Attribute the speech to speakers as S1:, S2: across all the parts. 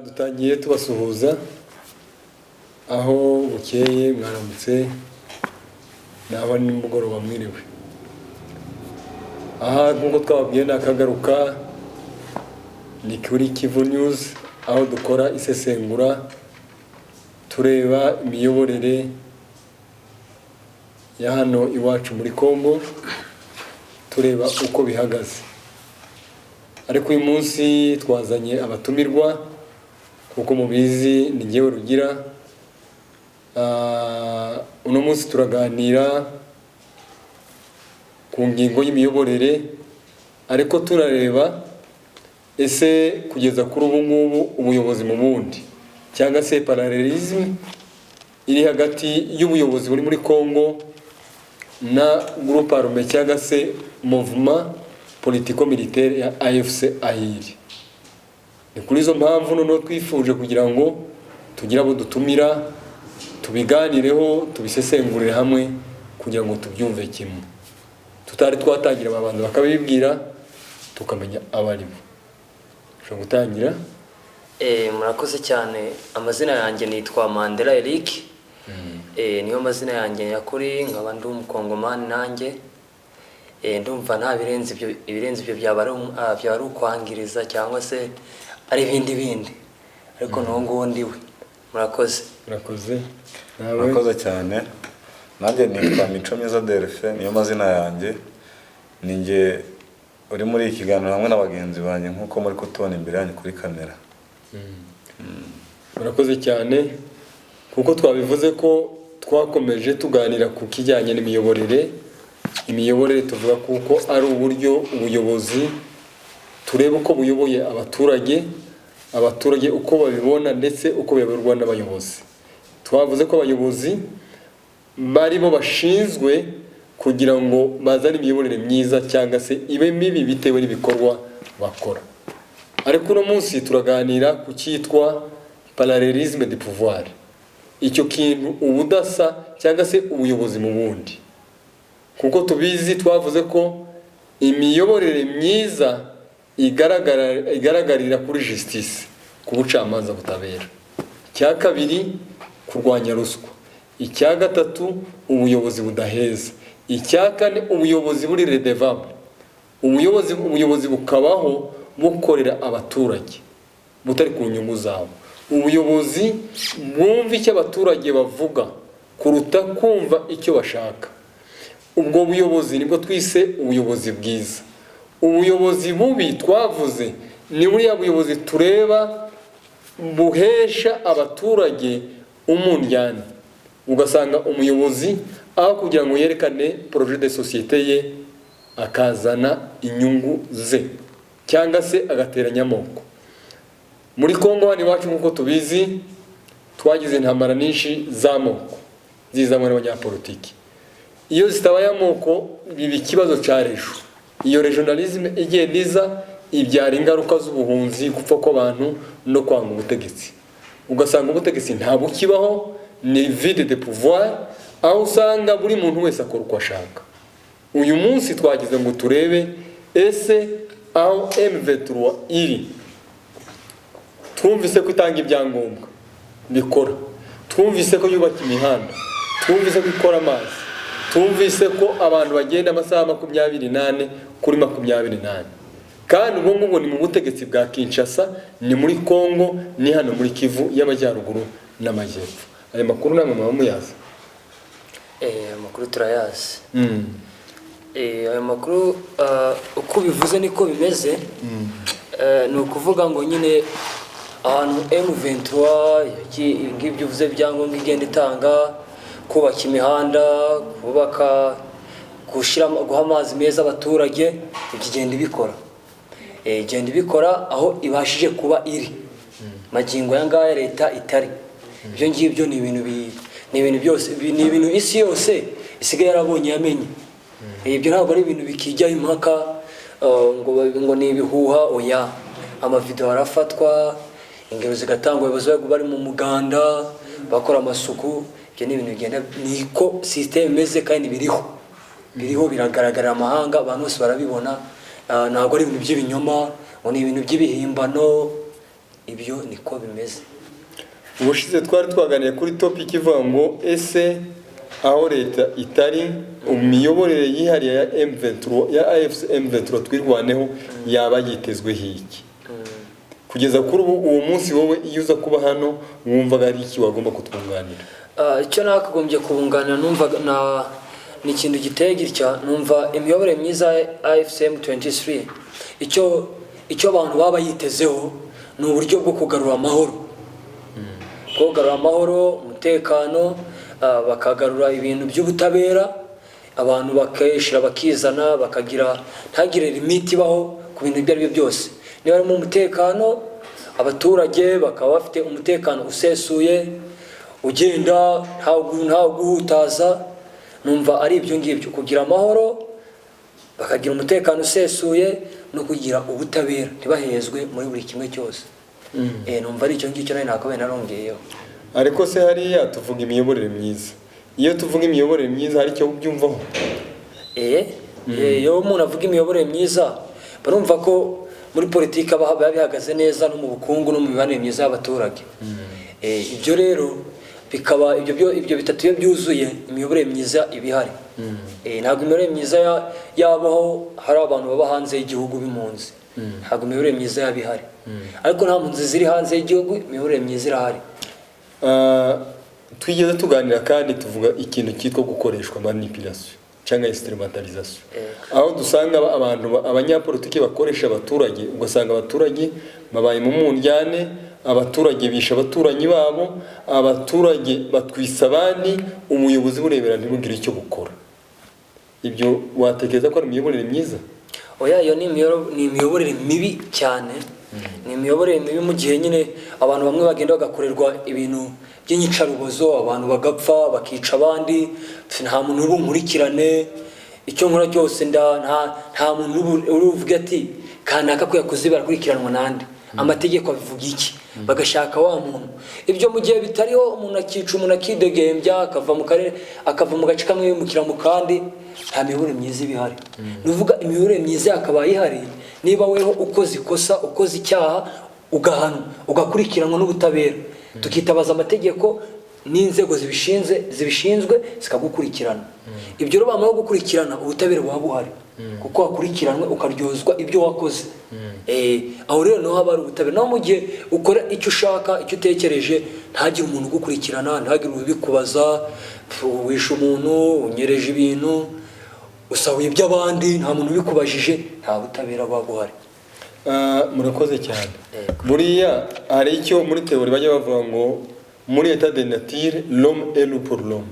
S1: dutangiye tubasuhuza aho bukeye mwaramutse naba nimugoroba mwiriwe. Aha nkuko twababwiye nakagaruka ni kuri Kivu News aho dukora isesengura tureba imiyoborere ya hano iwacu muri Kongo, tureba uko bihagaze. Ariko uyu munsi twazanye abatumirwa kuko mubizi ni ngewe Rugira. Uno munsi turaganira ku ngingo y'imiyoborere, ariko turareba ese kugeza kuri ubu ngubu ubuyobozi mu bundi cyangwa se parallelism iri hagati y'ubuyobozi buri muri Kongo na groupe armé cyangwa se mouvement politico militaire ya AFC Ahiri. Ni kuri izo mpamvu none twifuje kugira ngo tugire abo dutumira tubiganireho tubisesengurire hamwe kugira ngo tubyumve kimwe. Tutari twatangira abantu bakabibwira tukamenya abarimo. Ushobora gutangira?
S2: Murakoze cyane. Amazina yanjye nitwa Mandela Eric. Niyo mazina yanjye yakuri, nkaba ndi umukongomani nanjye. Ndumva nta ibirenze ibyo byaba ari ukwangiriza cyangwa se ari ibindi ariko n'uwo ndiwe. Murakoze.
S3: Murakoze cyane. Nanjye nitwa Mico Myiza Delphin, niyo mazina yanjye. Ninjye uri muri iki kiganiro hamwe n'abagenzi banjye nkuko muri kutubona imbere yanyu kuri kamera.
S1: Murakoze cyane kuko twabivuze ko twakomeje tuganira ku kijyanye n'imiyoborere. Imiyoborere tuvuga kuko ari uburyo ubuyobozi tureba uko buyoboye abaturage uko babibona ndetse uko bayoborwa n'abayobozi. Twavuze ko abayobozi barimo bashinzwe kugira ngo bazane imiyoborere myiza cyangwa se ibe mibi bitewe n'ibikorwa bakora. Ariko uno munsi turaganira ku cyitwa parallelisme de pouvoir. Icyo kintu ubudasa cyangwa se ubuyobozi mu bundi. Kuko tubizi twavuze ko imiyoborere myiza igaragarira kuri justice, ku bucamanza butabera. Icya kabiri kurwanya ruswa. Icya gatatu ubuyobozi budaheza. Icya kane ubuyobozi buri redevable. Ubuyobozi bukabaho bukorera abaturage butari ku nyungu zabo. Ubuyobozi bwumva icyo abaturage bavuga kuruta kumva icyo bashaka. Ubwo buyobozi nibwo twise ubuyobozi bwiza. Ubuyobozi bubi twavuze ni buriya buyobozi tureba buhesha abaturage umundyane. Ugasanga umuyobozi aho kugira ngo yerekane projet de société ye akazana inyungu ze cyangwa se agateranya amoko. Muri Kongo hano iwacu nkuko tubizi twagize intambara nyinshi z'amoko zizanwa n'abanyapolitiki. Iyo zitabaye amoko biba ikibazo cyarejo. Iyo regionalisme igenda iza ibyara ingaruka z'ubuhunzi, gupfa kw'abantu no kwanga ubutegetsi. Ugasanga ubutegetsi nta bukibaho, ni vide de pouvoir, aho usanga buri muntu wese akora uko ashaka. Uyu munsi twagize ngo turebe ese aho M23 iri, twumvise ko itanga ibyangombwa bikora, twumvise ko yubaka imihanda, twumvise ko ikora amazi, twumvise ko abantu bagenda amasaha 28 kuri 28. Kandi ubwo ngubwo ni mu butegetsi bwa Kinshasa, ni muri Kongo, ni hano muri Kivu y'Amajyaruguru n'Amajyepfo. Aya makuru namwe muyazi?
S2: Amakuru turayazi. Aya makuru uko bivuze niko bimeze. Ni ukuvuga ngo nyine ahantu M23 ngibyo uvuze byangombwa igenda itanga, kubaka imihanda, guha amazi meza abaturage, igenda ibikora. Igenda ibikora aho ibashije kuba iri. Magingo yangaya leta itari. Ibyo ngibyo ni ibintu byose, ni ibintu isi yose isigaye yarabonye yamenye. Ibyo ntabwo ari ibintu bikijya impaka ngo ni ibihuha, oya. Amavideo arafatwa, ingero zigatangwa, abayobozi bari mu muganda bakora amasuku. Ibyo ni ibintu bigenda niko system imeze kandi biriho biragaragara amahanga, abantu bose barabibona. Ntabwo ari ibintu by'ibinyoma, ngo ni ibintu by'ibihimbano. ibyo niko bimeze.
S1: ubushize twari twaganiye kuri topic ivuga ngo ese aho leta itari imiyoborere yihariye ya M23 ya AFC M23 twirwaneho yaba yitezweho iki kugeza kuri uwo munsi wowe iyo uza kuba hano wumvaga ari iki wagomba kutwunganira?
S2: Icyo nakagombye kubunganira numva ni ikintu giteye gitya, numva imiyoborere myiza ya AFC M23 icyo abantu baba yitezeho ni uburyo bwo kugarura amahoro, kugarura amahoro, umutekano, bakagarura ibintu by'ubutabera, abantu bakeshira bakizana bakagira ntagire limite ibaho ku bintu ibyo ari byo byose. Niba ari mu umutekano, abaturage bakaba bafite umutekano usesuye ugenda nta guhutaza, numva ari ibyo ngibyo, kugira amahoro, bakagira umutekano usesuye no kugira ubutabera, ntibahezwe muri buri kimwe cyose. Numva ari icyo ngicyo nayo nakabaye narongeyeho.
S1: Ariko se hariya tuvuga imiyoborere myiza, iyo tuvuga imiyoborere myiza hari icyo ubyumvaho?
S2: Iyo umuntu avuga imiyoborere myiza barumva ko muri politiki biba bihagaze neza no mu bukungu no mu mibanire myiza y'abaturage. Ibyo rero bikaba ibyo bitatu iyo byuzuye imiyoborere myiza ibihari. Ntabwo imiyoborere myiza yabaho hari abantu baba hanze y'igihugu b'impunzi, ntabwo imiyoborere myiza yaba ihari. Ariko nta mpunzi ziri hanze y'igihugu, imiyoborere myiza irahari.
S1: Twigeze tuganira kandi tuvuga ikintu cyitwa gukoreshwa manipulation cyangwa instrumentalisation, aho dusanga abanyapolitiki bakoresha abaturage, ugasanga abaturage babaye mu mundyane, abaturage bisha abaturanyi babo, abaturage batwisa abandi, umuyobozi burebera ntibugire icyo bukora. Ibyo watekereza ko ari imiyoborere myiza?
S2: Oya, iyo ni imiyoborere mibi cyane. Ni imiyoborere mibi mu gihe nyine abantu bamwe bagenda bagakorerwa ibintu by'inyicarubozo, abantu bagapfa bakica abandi, nta muntu urunkurikirane, icyo nkora cyose nta muntu uruvuga ati kanaka ko yakoze barakurikiranwa nande, amategeko abivuga iki, bagashaka wa muntu. Ibyo mu gihe bitariho umuntu akica, umuntu akidegembya, akava mu karere akava mu gace kamwe yimukira mu kandi, nta miyoborere myiza ibihari. Nuvuga imiyoborere myiza yakaba ihari niba weho ukoze ikosa, ukoze icyaha, ugahanwa, ugakurikiranwa n'ubutabera, tukitabaza amategeko n'inzego zibishinzwe zikagukurikirana. Ibyo rero bamara gukurikirana, ubutabera buba buhari kuko wakurikiranwe ukaryozwa ibyo wakoze. Aho rero niho haba ari ubutabera. Naho mu gihe ukora icyo ushaka, icyo utekereje, ntagire umuntu ugukurikirana, ntagire ubikubaza, wishe umuntu, unyereje ibintu, usahuye iby'abandi, nta muntu ubikubajije, nta butabera buba buhari.
S1: Murakoze cyane. Buriya hari icyo muri teori bajya bavuga ngo muri état de nature l'homme est loup pour l'homme.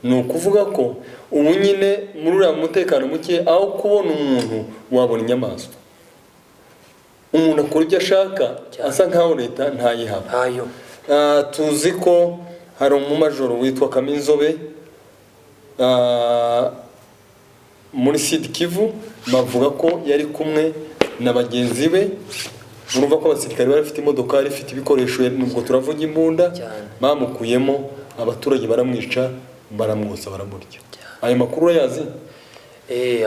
S1: Ni ukuvuga ko ubu nyine muri uriya mutekano muke, aho kubona umuntu wabona inyamaswa, umuntu akora ibyo ashaka asa nkaho leta ntayihaba. Tuzi ko hari umumajoro witwa Kaminzobe muri Sud Kivu, bavuga ko yari kumwe na bagenzi be. Urumva ko abasirikare bari bafite imodoka, bari bafite ibikoresho, nubwo turavuga imbunda, bamukuyemo, abaturage baramwica, baramwosa, baramurya. Ayo makuru urayazi?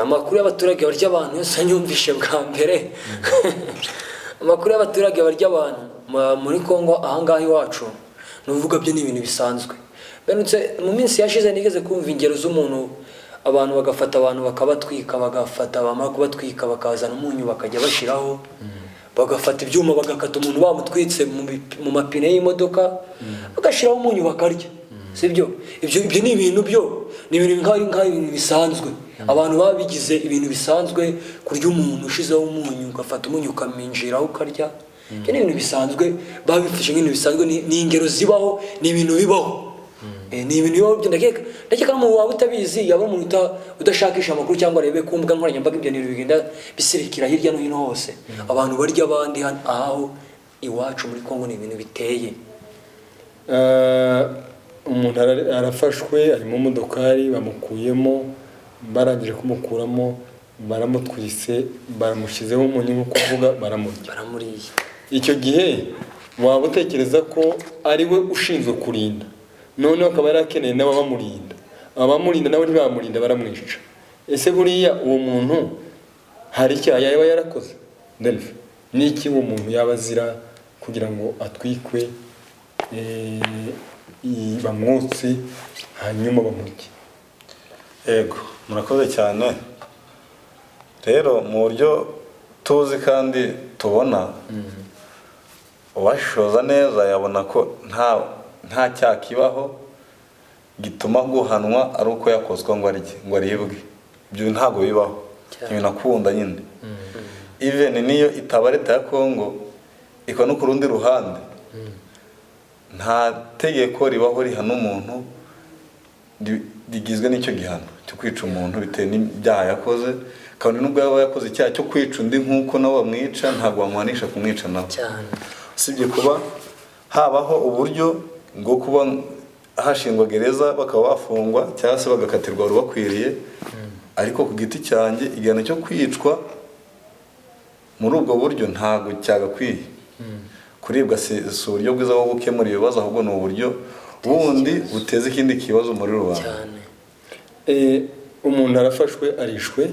S2: Amakuru y'abaturage barya abantu yose anyumvishe bwa mbere. Amakuru y'abaturage barya abantu muri Kongo ahangaha iwacu, nuvuga byo ni ibintu bisanzwe. Benutse mu minsi yashize nigeze kumva ingero z'umuntu, abantu bagafata abantu bakabatwika, bamara kubatwika bakazana umunyu bakajya bashiraho, bagafata ibyuma bagakata umuntu bamutwitse mu mapine y'imodoka, bagashiraho umunyu bakarya. Sibyo? Ibyo ni ibintu ni ibintu nk'ibintu bisanzwe. Abantu babigize ibintu bisanzwe, kurya umuntu ushizeho umunyu, ugafata umunyu ukaminjiraho ukarya. Ibyo ni ibintu bisanzwe, babifashe nk'ibintu bisanzwe, ni ingero zibaho, ni ibintu bibaho. Ni ibintu bibaho. Ndakeka n'umuntu waba utabizi, yaba umuntu udashakisha amakuru cyangwa arebe ku mbuga nkoranyambaga, ibyo bintu bigenda bisirikira hirya no hino hose. Abantu barya abandi aho iwacu muri Kongo ni ibintu biteye.
S1: Umuntu arafashwe, ari mu modokari, bamukuyemo, barangije kumukuramo, baramutwise, baramushyizeho umunyu nko kuvuga, baramuriye. Icyo gihe waba utekereza ko ari we ushinzwe kurinda, noneho akaba yarakeneye n'abamurinda, abamurinda nabo ntibamurinda, baramwica. Ese buriya uwo muntu hari icyaha yaba yarakoze? Delphi, ni iki uwo muntu yaba azira kugira ngo atwikwe bamwotse hanyuma bamurye.
S3: Yego, murakoze cyane. Rero mu buryo tuzi kandi tubona, uwashishoza neza yabona ko nta cyaha kibaho gituma guhanwa ari uko yakozwa ngo aribwe. Ibyo ntabwo bibaho, ibintu akunda nyine. Even niyo itaba leta ya Kongo, iko no ku rundi ruhande, nta tegeko ribaho rihana umuntu rigizwe n'icyo gihano cyo kwica umuntu bitewe n'ibyaha yakoze. Kandi nubwo yaba yakoze icyaha cyo kwica undi nk'uko nawe bamwica, ntabwo bamuhanisha kumwica nawe. Usibye kuba habaho uburyo bwo kuba hashingwa gereza bakaba bafungwa cyangwa se bagakatirwa rubakwiriye, ariko ku giti cyanjye igihano cyo kwicwa muri ubwo buryo ntabwo cyagakwiye. Kuribwa si uburyo bwiza bwo gukemura ibibazo, ahubwo ni uburyo bundi buteza ikindi kibazo muri rubanda.
S1: Umuntu arafashwe arishwe,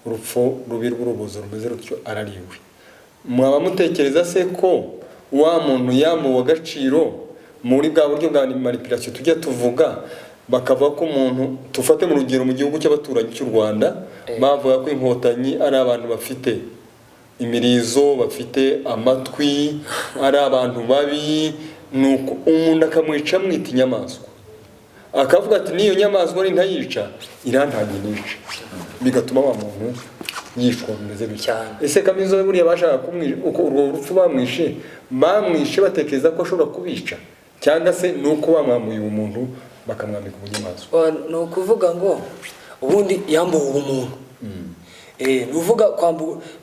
S1: urupfu rubi rw'urubozo rumeze rutyo arariwe. Mwaba mutekereza se ko wa muntu yamuwe agaciro muri bwa buryo bwa manipulation tujya tuvuga, bakavuga ko umuntu tufate mu rugero mu gihugu cy'abaturanyi cy'u Rwanda, bavuga ko inkotanyi ari abantu bafite imirizo, bafite amatwi, ari abantu babi, nuko umuntu akamwica mwita inyamaswa, akavuga ati niyo nyamaswa ari ntayica irantanye nice, bigatuma wa muntu yishwa bimeze bityo. Ese Kamizo buriya bashaka kumwisha uko urwo rupfu bamwishe batekereza ko ashobora kubica, cyangwa se nuko bamwamuye umuntu bakamwambika ubunyamaswa?
S2: Ni ukuvuga ngo ubundi yambuwe ubumuntu. Nuvuga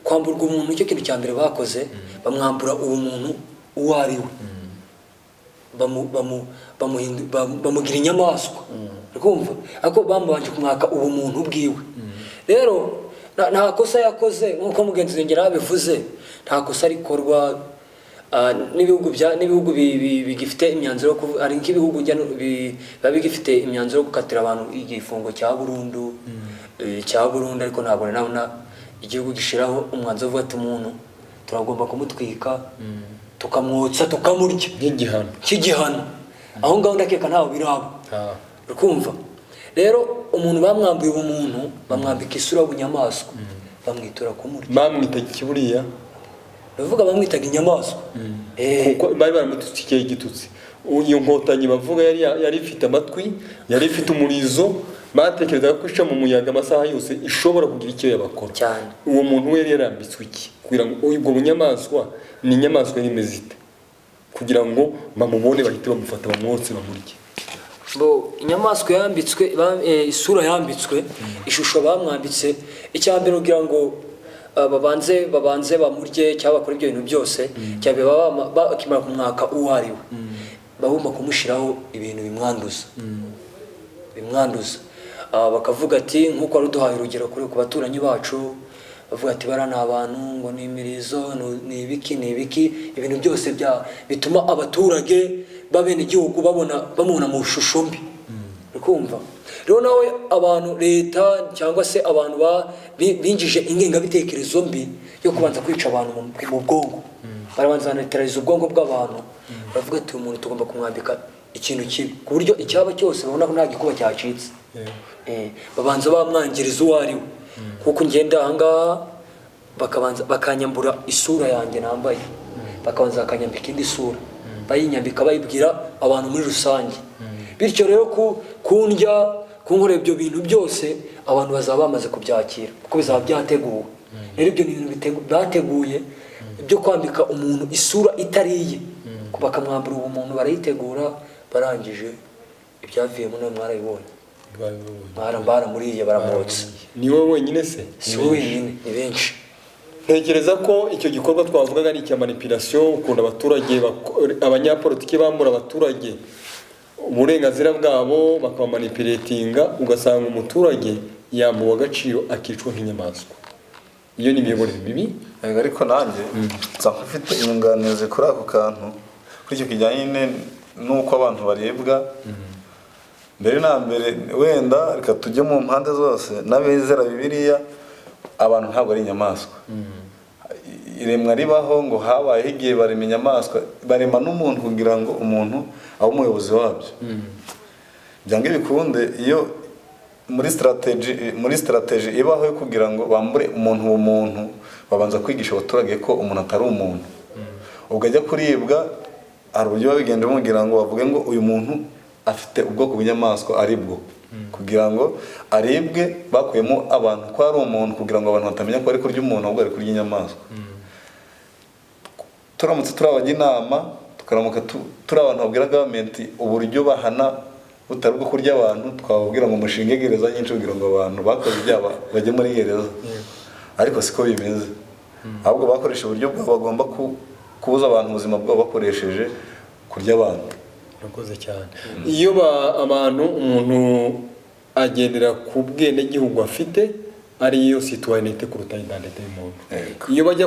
S2: kwamburwa umuntu icyo kintu cya mbere bakoze, bamwambura ubumuntu uwo ari we, bamugira inyamaswa. Urumva ako bamubanje kumwaka ubumuntu bwiwe. Rero nta kosa yakoze, nk'uko mugenzi ngera yabivuze, nta kosa rikorwa n'ibihugu bigifite imyanzuro, ari nk'ibihugu biba bigifite imyanzuro yo gukatira abantu igifungo cya burundu, ariko ntabwo nabona igihugu gishiraho umwanzuro uvuga ati umuntu turagomba kumutwika tukamwotsa tukamurya nk'igihano. Aho ngaho ndakeka ntaho biraba. Ukumva rero umuntu bamwambuye ubumuntu, bamwambika isura y'ubunyamaswa, bamwitura kumurya.
S1: Bamwita kiburiya,
S2: bavuga bamwitaga inyamaswa.
S1: Kuko bari baramututsikeye igitutsi. Iyo nkotanyi bavuga yari ifite amatwi, yari ifite umurizo, batekerezaga ko ica mu muyaga amasaha yose ishobora kugira icyo yabakora. Uwo muntu we yari yarambitswe iki kugira ngo ubwo bunyamaswa ni inyamaswa y'imeze ite, kugira ngo bamubone bahite bamufata bamwotse bamurye?
S2: Inyamaswa yambitswe, isura yambitswe, ishusho bamwambitse, icyambere kugira ngo babanze bamurye cyangwa bakora ibyo bintu byose, cyangwa bakimara kumwaka uwo ari we, bagomba kumushyiraho ibintu bimwanduza. Bakavuga ati nk'uko wari uduhaye urugero kuri ku baturanyi bacu, bavuga ati bara ni abantu ngo ni imirizo, ni ibiki ibintu byose bituma abaturage babene igihugu bamubona mu shusho mbi. Ukumva rero nawe abantu, leta cyangwa se abantu binjije ingengabitekerezo mbi yo kubanza kwica abantu mu bwongo, barabanza banaterariza ubwongo bw'abantu, baravuga ati umuntu tugomba kumwambika ikintu kibi ku buryo icyaba cyose babona ko nta gikuba cyacitse. Babanza bamwangiriza uwo ari we, kuko ngenda ahangaha bakanyambura isura yanjye nambaye, bakabanza bakanyambika indi sura, bayinyambika bayibwira abantu muri rusange. Bityo rero kunkorera ibyo bintu byose abantu bazaba bamaze kubyakira kuko bizaba byateguwe. Rero ibyo bintu bateguye byo kwambika umuntu isura itariye, bakamwambura ubumuntu, barayitegura, barangije ibyavuyemo nawe mwarabibonye. Baramuriye baramwotsa.
S1: Ni wowe wenyine se?
S2: Si wowe wenyine, ni benshi.
S1: Ntekereza ko icyo gikorwa twavugaga ni icya manipulation, ukunda abaturage, abanyapolitiki bambura abaturage uburenganzira bwabo, bakabamanipulatinga, ugasanga umuturage yambuwe agaciro akicwa nk'inyamaswa. Iyo ni imiyoborere mibi.
S3: Ariko nanjye nsanga ufite inyunganizi kuri ako kantu, kuri icyo kijyanye n'uko abantu baribwa. Mbere na mbere wenda reka tujye mu mpande zose, n'abizera Bibiliya abantu ntabwo ari inyamaswa. iremwa ribaho ngo habayeho igihe barema inyamaswa barema n'umuntu kugira ngo umuntu abe umuyobozi wabyo. Byange bikunde iyo muri strategy ibaho yo kugira ngo bambure umuntu umuntu babanza kwigisha abaturage ko umuntu atari umuntu. Ubwo ajya kuribwa hari uburyo babigenda bamubwira ngo bavuge ngo uyu muntu afite ubwoko bw'inyamaswa ari bwo, kugira ngo aribwe bakuyemo abantu ko ari umuntu, kugira ngo abantu batamenya ko ari kurya umuntu ahubwo ari kurya inyamaswa. Turamutse turabajya inama tukaramuka turi abantu babwira government uburyo bahana butari bwo kurya abantu, twababwira ngo mushinge gereza nyinshi kugira ngo abantu bakoze ibyaha bajye muri gereza. Ariko siko bimeze, ahubwo bakoresha uburyo bwabo bagomba kubuza abantu ubuzima bwabo bakoresheje kurya abantu.
S1: Urakoze cyane. Iyo abantu umuntu agendera ku bwene gihugu afite ariyo citoyenneté kuruta identité y'umuntu. Iyo bajya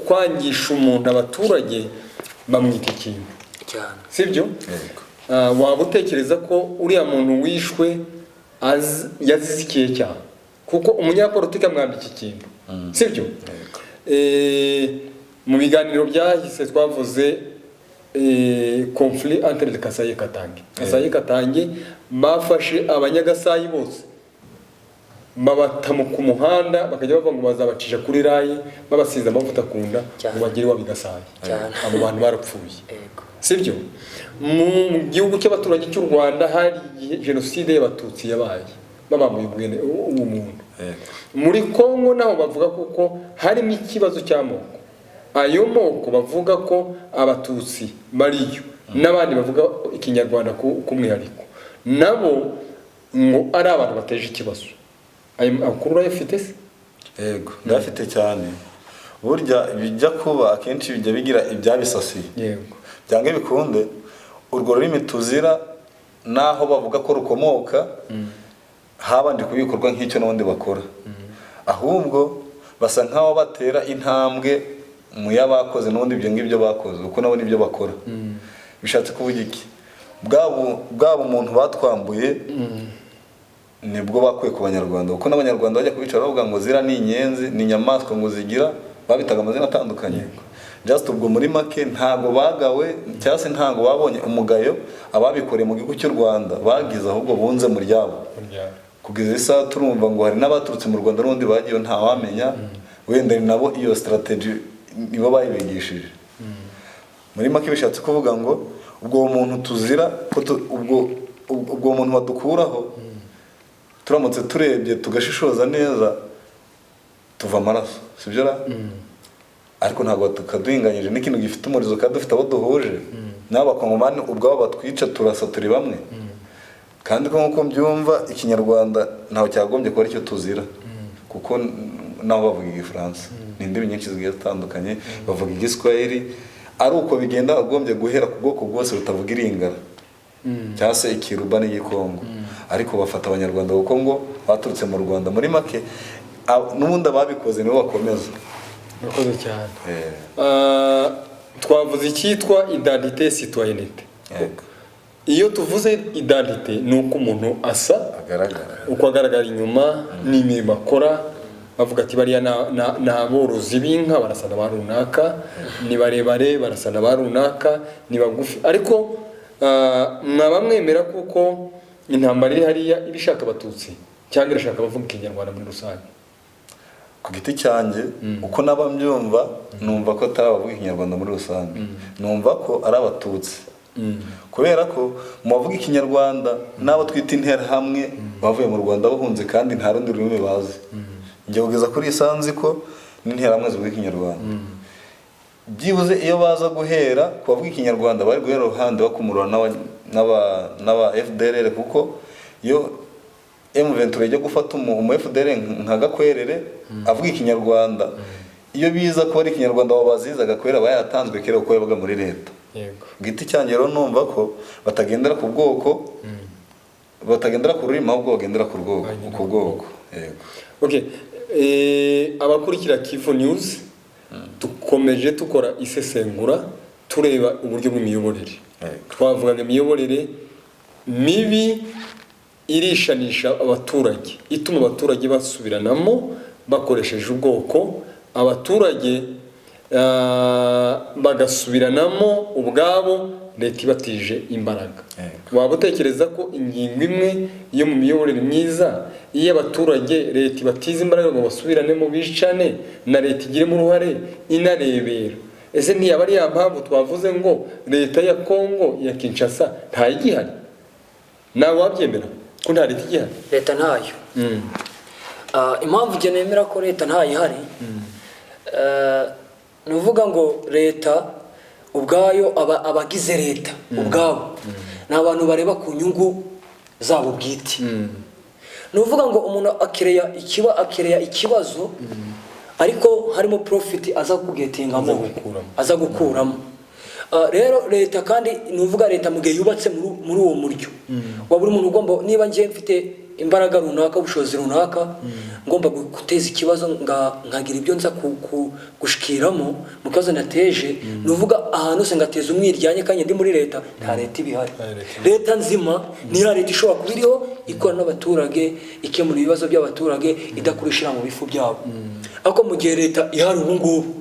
S1: kwangisha umuntu abaturage bamwita ikintu
S2: cyane,
S1: sibyo? Waba utekereza ko uriya muntu wishwe yazizikiye cyane kuko umunyapolitiki amwambika ikintu, sibyo? Mu biganiro byahise twavuze conflit entre Kasayi Katange. Kasayi Katange bafashe abanyagasayi bose babatamu ku muhanda bakajya bava ngo bazabacisha kuri rayi babasiza amavuta kunda ngo bagire wabigasayi. Abo bantu barapfuye, sibyo? Mu gihugu cy'abaturage cy'u Rwanda hari genocide y'abatutsi yabaye babambuye ubwene umuntu. Muri Kongo naho bavuga kuko harimo ikibazo cy'amoko, ayo moko bavuga ko abatutsi bariyo n'abandi bavuga ikinyarwanda kumwihariko nabo ngo ari abantu bateje ikibazo. Ayo makuru urayafite se?
S3: Yego ndafite cyane. Burya bijya kuba akenshi bijya bigira ibyabisasiye.
S1: Yego
S3: byange bikunde urwo rurimi tuzira naho bavuga ko rukomoka habandi kubikorwa nk'icyo n'ubundi bakora, ahubwo basa nkaho batera intambwe mu yabakoze n'ubundi ibyo ngibyo bakoze uko nabo nibyo bakora. Bishatse kuvuga iki? Bwabo umuntu batwambuye nibwo bakuye ku banyarwanda, uko n'abanyarwanda bajya kubicara bavuga ngo zira ni inyenzi ni inyamaswa ngo zigira, babitaga amazina atandukanye. Just ubwo muri make ntago bagawe cyangwa se ntago babonye umugayo ababikoreye mu gihugu cy'u Rwanda bagize, ahubwo bunze mu ryabo. Kugeza isa turumva ngo hari n'abaturutse mu Rwanda n'undi bagiye nta wamenya, wenda ni nabo iyo strategy nibo bayibigishije. Muri make bishatse kuvuga ngo ubwo muntu tuzira ubwo muntu badukuraho turamutse turebye tugashishoza neza tuva amaraso, sibyo ra? Ariko ntabwo tukaduhinganyije n'ikintu gifite umurizo kandi dufite abo duhuje n'abakongomani ubwabo batwica turasa turi bamwe. Kandi ko nkuko mbyumva ikinyarwanda ntaho cyagombye kuba aricyo tuzira, kuko naho bavuga igifaransa n'indimi nyinshi zigiye zitandukanye, bavuga igiswahili, ari uko bigenda bagombye guhera ku bwoko bwose rutavuga iringara cyangwa se ikiruba n'igikongo, ariko bafata abanyarwanda kuko ngo baturutse mu Rwanda. Muri make n'ubundi ababikoze nibo bakomeza.
S1: Urakoze cyane. Twavuze icyitwa identité citoyenneté. Iyo tuvuze identité ni uko umuntu asa uko agaragara inyuma n'imirimo akora, bavuga ati bariya ni aborozi b'inka barasa na ba runaka, ni barebare barasa na ba runaka, ni bagufi. Ariko mwaba mwemera kuko intambara iri hariya ibishaka abatutsi cyangwa irashaka abavuga ikinyarwanda muri rusange?
S3: Ku giti cyanjye uko naba mbyumva numva ko atari abavuga ikinyarwanda muri rusange, numva ko ari abatutsi. Kubera ko mu bavuga ikinyarwanda n'abo twita interahamwe bavuye mu Rwanda bahunze kandi nta rundi rurimi bazi. Njye kugeza kuri isanzi ko n'interahamwe zivuga ikinyarwanda. Byibuze iyo baza guhera ku bavuga ikinyarwanda bari guhera uruhande bakumurura n'aba FDLR, kuko iyo M23 ijya gufata umu FDLR nka Gakwerere avuga ikinyarwanda, iyo biza ko ari ikinyarwanda babazizaga kwera bayatanzwe kera uko yabaga muri leta.
S1: Yego.
S3: Giti cyanjye rero numva ko batagendera ku bwoko, batagendera ku rurimi ahubwo bagendera ku bwoko. Yego.
S1: Okay. Abakurikira Kivu News dukomeje tukora isesengura tureba uburyo bw'imiyoborere. Twavugaga imiyoborere mibi irishanisha abaturage, ituma abaturage basubiranamo bakoresheje ubwoko. Abaturage bagasubiranamo ubwabo leta ibatije imbaraga. Waba utekereza ko ingingo imwe yo mu miyoborere myiza iyo abaturage leta ibatiza imbaraga ngo basubiranemo bicane na leta igiremo uruhare inarebera? Ese ntiyaba ari ya mpamvu twavuze ngo leta ya Kongo ya Kinshasa ntayigihari? nawe wabyemera ko nta leta igihari?
S2: leta ntayo. Impamvu njye nemera ko leta ntayihari ni uvuga ngo leta ubwayo abagize leta ubwabo ni abantu bareba ku nyungu zabo bwite. Ni uvuga ngo umuntu akereya ikibazo ariko harimo profit aza kugetingamo, aza gukuramo. Rero leta kandi ni uvuga leta mu gihe yubatse muri uwo muryo wa buri muntu ugomba, niba ngiye mfite imbaraga runaka, ubushobozi runaka, ngomba guteza ikibazo nkagira ibyo nza gushikiramo mu kibazo nateje. Ni uvuga ahantu se ngateza umwiryanye kandi ndi muri leta, nta leta ibihari. Leta nzima ni ya leta ishobora kuba iriho ikora n'abaturage, ikemura ibibazo by'abaturage, idakurishira mu bifu byabo. Ariko mu gihe leta ihari ubu ngubu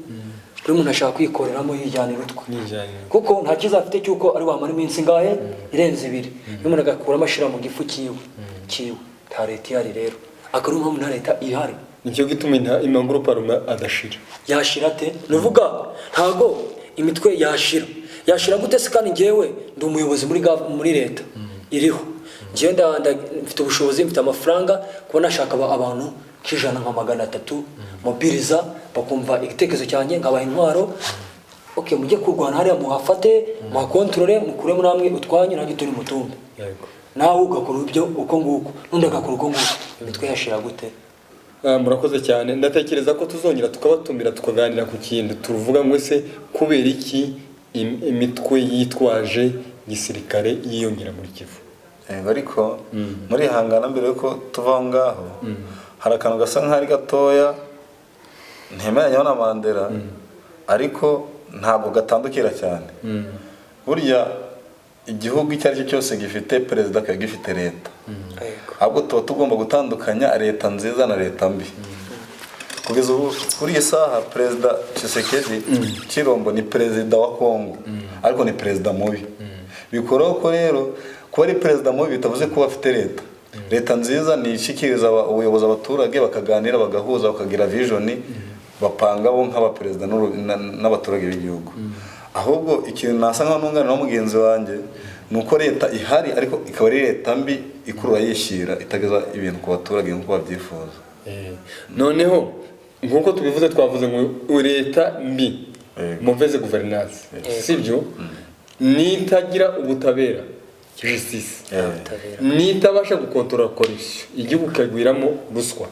S2: buri muntu ashaka kwikoreramo yijyanira utwe, kuko nta kiza afite cyuko ari wamara iminsi ngahe irenze 2 n'umuntu agakuramo ashira mu gifu kiwe nta leta ihari. Rero akaruma mu leta ihari
S1: nicyo gituma imanguru paruma adashira.
S2: Yashira te nuvuga ntago imitwe yashira gute se? Kandi ngewe ndi umuyobozi muri leta iriho, ngewe mfite ubushobozi, mfite amafaranga kuba nashaka abantu kijana nka 300 mobiliza bakumva igitekerezo cyanjye ngabaha intwaro. Okay, mujye kurwana hariya muhafate muhakontrole mukuremo namwe utwanye nanjye turi mutumbe. Nawe ugakora ibyo uko nguko n'undi agakora uko nguko, imitwe yashira gute?
S1: Murakoze cyane. Ndatekereza ko tuzongera tukabatumira tukaganira ku kintu tuvuga ngo ese kubera iki imitwe yitwaje gisirikare yiyongera muri Kivu.
S3: Ariko muri hangana mbere yuko tuva ngaho hari akantu gasa nk'ari gatoya ntemeranya na Mandela, ariko ntabwo gatandukira cyane. Burya igihugu icyo ari cyo cyose gifite perezida kandi gifite leta, ahubwo tuba tugomba gutandukanya leta nziza na leta mbi. Kugeza ubu kuri iyi saha perezida Tshisekedi Chilombo ni perezida wa Kongo, ariko ni perezida mubi. Bikoraho ko rero kuba ari perezida mubi bitavuze ko afite leta. Leta nziza ni ishikiriza ubuyobozi abaturage bakaganira bagahuza bakagira vision bapanga bo nk'abaperezida n'abaturage b'igihugu. Ahubwo ikintu nasa nkaho nunganira n'umugenzi wanjye nuko leta ihari ariko ikaba ari leta mbi ikurura yishira itageza ibintu ku baturage nk'uko babyifuza.
S1: Noneho nkuko tubivuze twavuze ngo leta mbi mauvaise gouvernance, sibyo? Nitagira ubutabera justice, nitabasha gukontorora corruption, igihugu kagwiramo ruswa,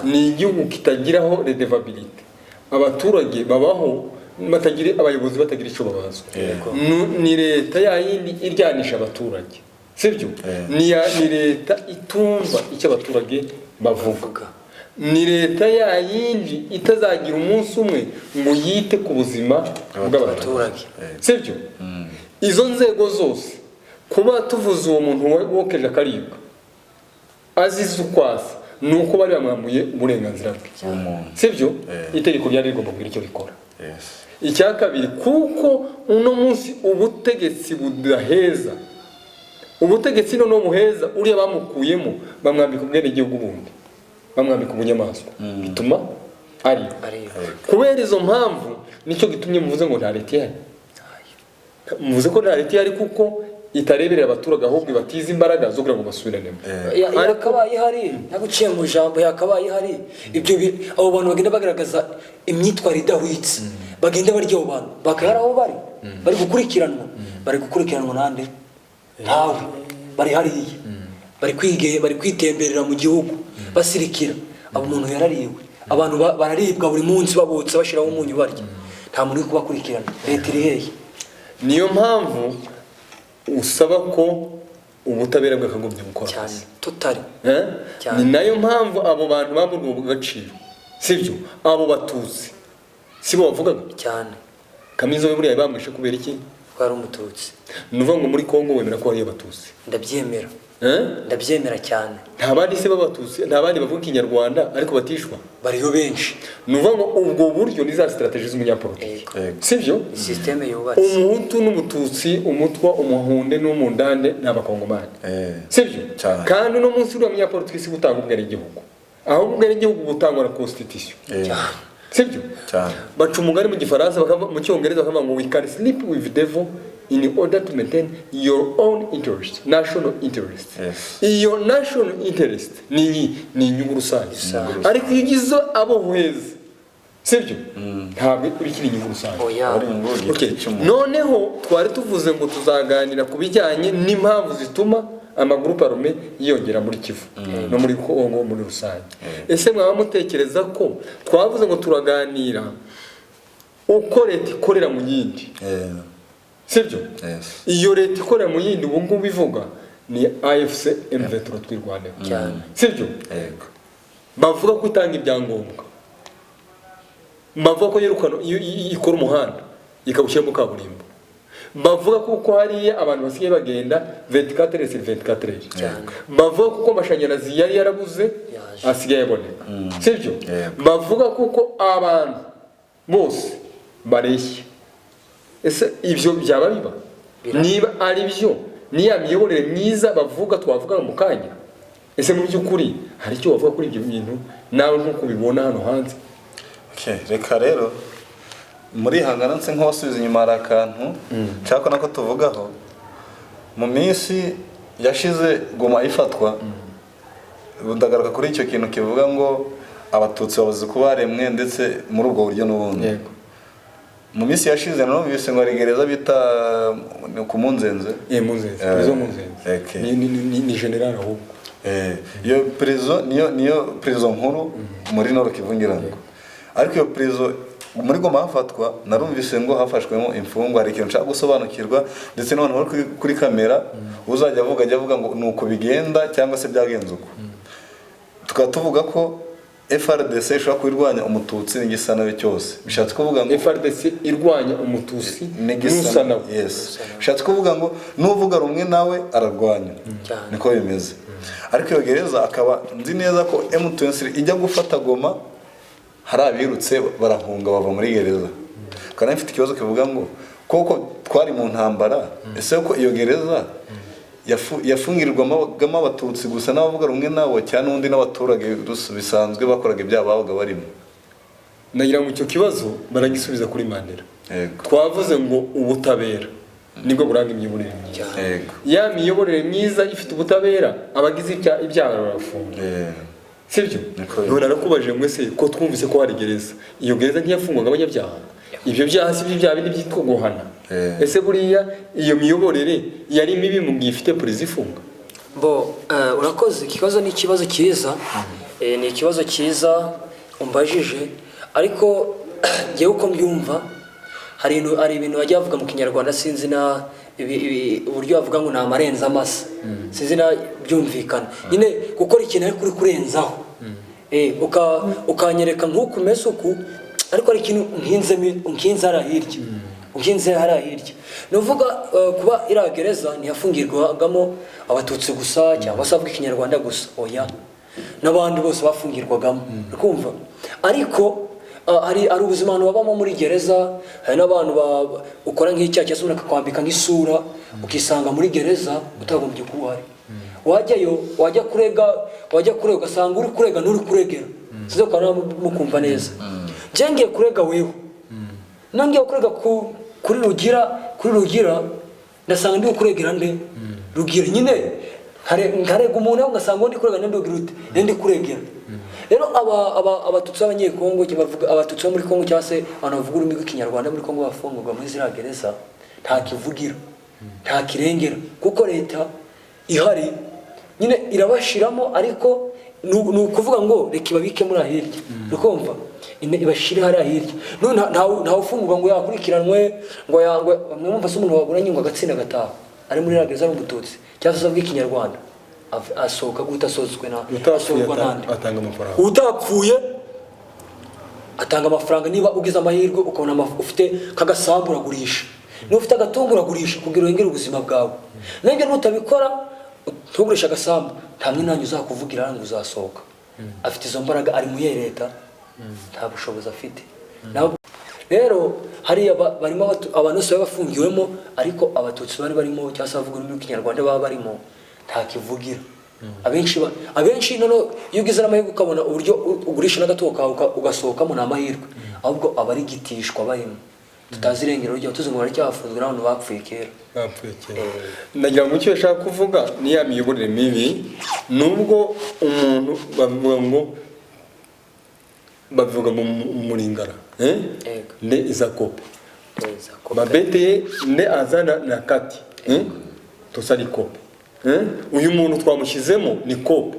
S1: ni igihugu kitagiraho redevabilité, abaturage babaho batagira abayobozi batagira icyo babazwa. Ni leta yayindi iryanisha abaturage, sibyo? Ni leta itumva icyo abaturage bavuga. Ni leta yayindi itazagira umunsi umwe ngo yite ku buzima bw'abaturage, sibyo? Izo nzego zose kuba tuvuze uwo muntu wokeje akaribwa azize ukwasa nuko bari bamwambuye uburenganzira bwe, sibyo? Itegeko ryari rigomba kugira icyo rikora. Icya kabiri, kuko uno munsi ubutegetsi budaheza, ubutegetsi no muheza uriya bamukuyemo bamwambika ubwene igihugu bundi, bamwambika ubunyamaswa, bituma ari kubera izo mpamvu nicyo gitumye muvuze ngo nta leta ihari. Muvuze ko nta leta ihari kuko itareberera abaturage ahubwo batiza imbaraga zo kugira ngo basubiranemo.
S2: Yakabaye ihari, naguciye mu jambo, yakabaye ihari. Ibyo abo bantu bagenda bagaragaza imyitwarire idahwitse, bagenda barya abo bantu bakahara aho bari gukurikiranwa nande? Ntawe. Bari hariya bari kwitemberera mu gihugu basirikira. Abo muntu yarariwe, abantu bararibwa buri munsi babotse bashiraho umunyu barya, nta muntu uri kubakurikirana. Leta iri hehe?
S1: Niyo mpamvu usaba ko ubutabera bwakagombye gukora
S2: cyane totari.
S1: Ni nayo mpamvu abo bantu bamurwa mu gaciro, sibyo? Abo batuzi sibo bavugaga
S2: cyane.
S1: Kamizo we buriya bamwishe kubera iki?
S2: ko ari umututsi.
S1: ni ukuvuga ngo muri Kongo wemera ko hariyo abatutsi?
S2: Ndabyemera.
S1: Eh?
S2: Ndabyemera cyane.
S1: nta bandi se b'abatutsi, nta bandi bavuga ikinyarwanda ariko batishwa?
S2: Bariyo benshi.
S1: ni ukuvuga ngo ubwo buryo ni za strategie z'umunyapolitiki, sibyo?
S2: Systeme yubatse.
S1: umuhutu n'umututsi, umutwa, umuhunde n'umundande ni abakongomani, sibyo? kandi uno munsi uriya munyapolitiki si gutanga ubwenegihugu, ahubwo ubwenegihugu butangwa na constitution, sibyo? baca umugani mu gifaransa, mu cyongereza bakavuga ngo we can sleep with devil in order to maintain your own interest, national interest. Iyo national interest ni inyungu rusange, ariko iyo ugize abo heza, sibyo? ntabwo urikiri inyungu rusange. Noneho twari tuvuze ngo tuzaganira ku bijyanye n'impamvu zituma amagurupe arume yiyongera muri Kivu no muri Kongo muri rusange. Ese mwaba mutekereza ko twavuze ngo turaganira uko leta ikorera mu yindi, sibyo? iyo leta ikorera mu yindi ubu ngubu bivuga ni AFC M23 twirwaneho, sibyo? bavuga ko itanga ibyangombwa, bavuga ko yirukana ikora umuhanda ikawushyira mu kaburimbo, bavuga ko hariya abantu basigaye bagenda 24/24, bavuga ko amashanyarazi yari yarabuze asigaye aboneka, sibyo? bavuga ko abantu bose bareshya. Ese ibyo byaba biba? niba ari byo, niya miyoborere myiza bavuga twavuga mu kanya, ese mu by'ukuri hari icyo bavuga kuri ibyo bintu nawe nkuko ubibona hano hanze?
S3: reka rero muri hangana nse nk'abasubiza inyuma hari akantu nshaka nako tuvugaho. mu minsi yashize Goma ifatwa, ndagaruka kuri icyo kintu kivuga ngo abatutsi babuze kuba baremwe ndetse muri ubwo buryo n'ubundi. mu minsi yashize numvise ngo ari gereza bita ku Munzenze.
S1: Ni general ahubwo.
S3: iyo prison niyo prison nkuru muri Nord Kivu ngirango. ariko iyo prison muri Goma hafatwa, narumvise ngo hafashwemo imfungwa. ari ikintu nshaka gusobanukirwa, ndetse n'abantu bari kuri kamera uzajya avuga ngo nuko bigenda cyangwa se byagenze uko. tukaba tuvuga ko FRDC ishobora kwirwanya umututsi n'igisanawe cyose. bishatse kuvuga ngo
S1: FRDC irwanya umututsi n'isanawe.
S3: bishatse kuvuga ngo nuvuga rumwe nawe ararwanya, niko bimeze. ariko iyo gereza akaba nzi neza ko M23 ijya gufata Goma, hari abirutse barahunga bava muri gereza. kandi mfite ikibazo kivuga ngo koko twari mu ntambara, ese ko iyo gereza yafungirirwamo abatutsi gusa n'abavuga rumwe nabo cyane n'undi n'abaturage bisanzwe bakoraga ibyaha babaga barimo?
S1: nagira ngo icyo kibazo baragisubiza kuri Mandela. twavuze ngo ubutabera nibwo buranga imiyoborere myiza. ya miyoborere myiza ifite ubutabera, abagize ibyaha barafunga, sibyo? none narakubajije mwese ko twumvise ko hari gereza, iyo gereza ntiyafungwaga abanyabyaha? ibyo byaha si bya bindi byitwa guhana. ese buriya iyo miyoborere yari mibi mu gihe ifite polisi ifunga?
S2: urakoze. ikibazo ni ikibazo cyiza, ni ikibazo cyiza umbajije, ariko ngewe uko mbyumva hari ibintu bajya bavuga mu kinyarwanda, sinzi na uburyo bavuga ngo ni amarenza amasa, sinzi na byumvikana. nyine gukora ikintu ariko uri kurenzaho, ukanyereka nk'uku umeze uku, ariko ari ikintu nkinze hariya hirya. ni ukuvuga kuba iriya gereza ntiyafungirwagamo abatutsi gusa cyangwa se avuga ikinyarwanda gusa, oya, n'abandi bose bafungirwagamo, ukumva. ariko hari ubuzima abantu babamo muri gereza, hari n'abantu ukora nk'icyaha cyangwa se umuntu akakwambika nk'isura ukisanga muri gereza utagombye kuba uhari. wajyayo wajya kurega ugasanga uri kurega n'uri kuregera, sizo kana mukumva neza. ngiye kurega wewe, ngiye kurega kuri rugira ndasanga ndi kuregera nde rugira. nyine nkarega umuntu ngasanga ndi kurega nde rugira ute ndi kuregera. rero abatutsi b'abanyekongo bavuga, abatutsi bo muri Kongo cyangwa se abantu bavuga ururimi rw'ikinyarwanda muri Kongo bafungurwa muri ziriya gereza, nta kivugira, nta kirengera, kuko leta ihari nyine irabashiramo. ariko ni ukuvuga ngo reka ibabike muri ahirya, ukumva, ibashire hariya hirya. none nta ufungurwa ngo yakurikiranwe ngo mwumva se umuntu waguranye ngo agatsinda gataha ari muri gereza n'umututsi cyangwa se avuga ikinyarwanda, asohoka gute? asozwe nande?
S1: atanga amafaranga.
S2: utapfuye atanga amafaranga. niba ugize amahirwe ukabona ufite kagasambu uragurisha, niba ufite agatungo uragurisha kugira urengere ubuzima bwawe, nanjye nutabikora ntugurisha agasambu nta mwinanyi uzakuvugira ngo uzasohoka. Afite izo mbaraga, ari muye leta nta bushobozi afite. Rero hariya barimo abantu bose baba bafungiwemo, ariko abatutsi bari barimo cyangwa se abavuga ururimi rw'ikinyarwanda baba barimo nta kivugira. Abenshi noneho iyo ugize n'amahirwe ukabona uburyo ugurisha n'agatungo kawe ugasohokamo ni amahirwe, ahubwo aba ari igitishwa barimo tutazi irengero ryaho, tuzi ngo baracyafunzwe n'abantu bapfuye kera.
S1: Nagira ngo icyo yashaka kuvuga ni ya miyoborere mibi, nubwo umuntu bavuga mu muringara ne izakope babeteye ne azana na kati tosari kope. Uyu muntu twamushyizemo ni kope.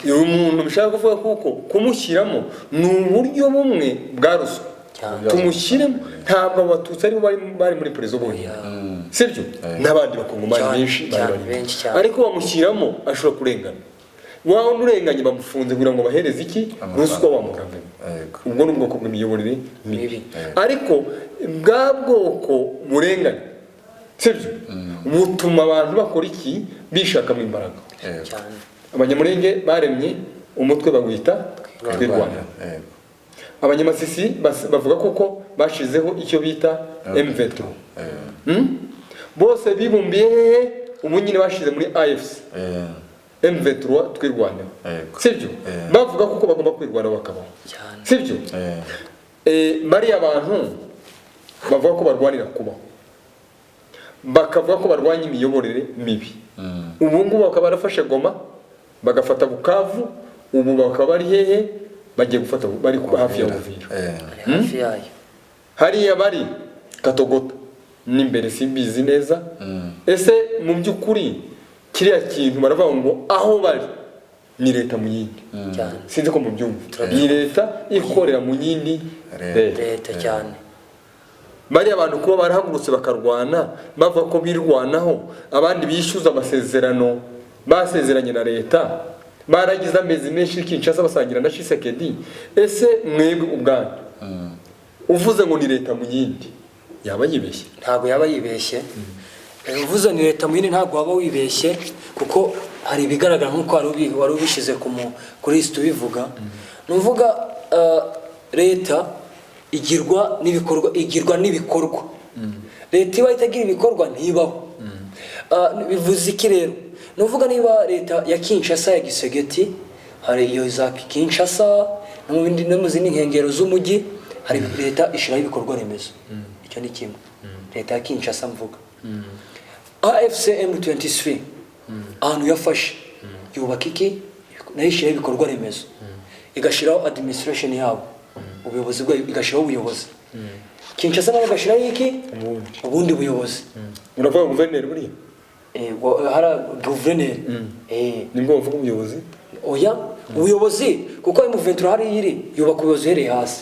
S1: Uyu muntu bishaka kuvuga kuko kumushyiramo ni uburyo bumwe bwa ruswa. Tumushyiremo ntabwo abatutsi ari bari muri prezo bonyine, sibyo, n'abandi bakongomani benshi bari, ariko bamushyiramo ashobora kurengana. Waho nurenganye bamufunze kugira ngo bahereze iki ruswa wa muganga. Ubwo ni ubwoko bw'imiyoborere mibi, ariko bwa bwoko burenganye, sibyo, butuma abantu bakora iki bishakamo imbaraga. Abanyamurenge baremye umutwe bagwita twirwana. Abanyamasisi bavuga kuko bashizeho icyo bita M23. Bose bibumbiye hehe ubu nyine bashize muri AFC. M23 twirwana. Sibyo? Bavuga kuko bagomba kwirwana bakabaho. Sibyo? Bari abantu bavuga ko barwanira kubaho, bakavuga ko barwanya imiyoborere mibi. Ubu ngubu bakaba barafashe Goma, bagafata Bukavu, ubu bakaba bari hehe bagiye gufata bari hafi ya Uvira.
S2: Hafi yayo
S1: hariya bari Katogota n'imbere simbizi neza. Ese mu by'ukuri kiriya kintu baravuga ngo aho bari ni leta mu yindi, sinzi ko mu byumva ni leta ikorera mu yindi
S2: leta cyane.
S1: Bari abantu kuba barahagurutse bakarwana bavuga ko birwanaho, abandi bishyuza amasezerano basezeranye na leta, baragize amezi menshi Kinshasa basangira na Tshisekedi. Ese mwebwe ubwanyu uvuze ngo ni leta mu yindi yaba yibeshye?
S2: Ntabwo yaba yibeshye. Uvuze ni leta mu yindi ntabwo waba wibeshye, kuko hari ibigaragara nk'uko wari ubishyize kuri list ubivuga. Nuvuga leta igirwa n'ibikorwa. Leta iba itagira ibikorwa ntibaho. Bivuze iki rero? Nuvuga niba leta ya Kinshasa ya Gisegeti, hari iyo za Kinshasa no mu zindi nkengero z'umujyi, hari leta ishiraho ibikorwa remezo. Icyo ni kimwe. Leta ya Kinshasa mvuga. AFC M23 ahantu yafashe yubaka iki nayo ishiraho ibikorwa remezo, igashiraho administration yabo, ubuyobozi bwayo igashiraho ubuyobozi. Kinshasa nayo igashiraho iki ubundi buyobozi.
S1: Uravuga guverineri buriya?
S2: Hara guverineri.
S1: Nibwo bavuga ubuyobozi?
S2: Oya, ubuyobozi kuko M23 hari iri yubaka ubuyobozi hereye hasi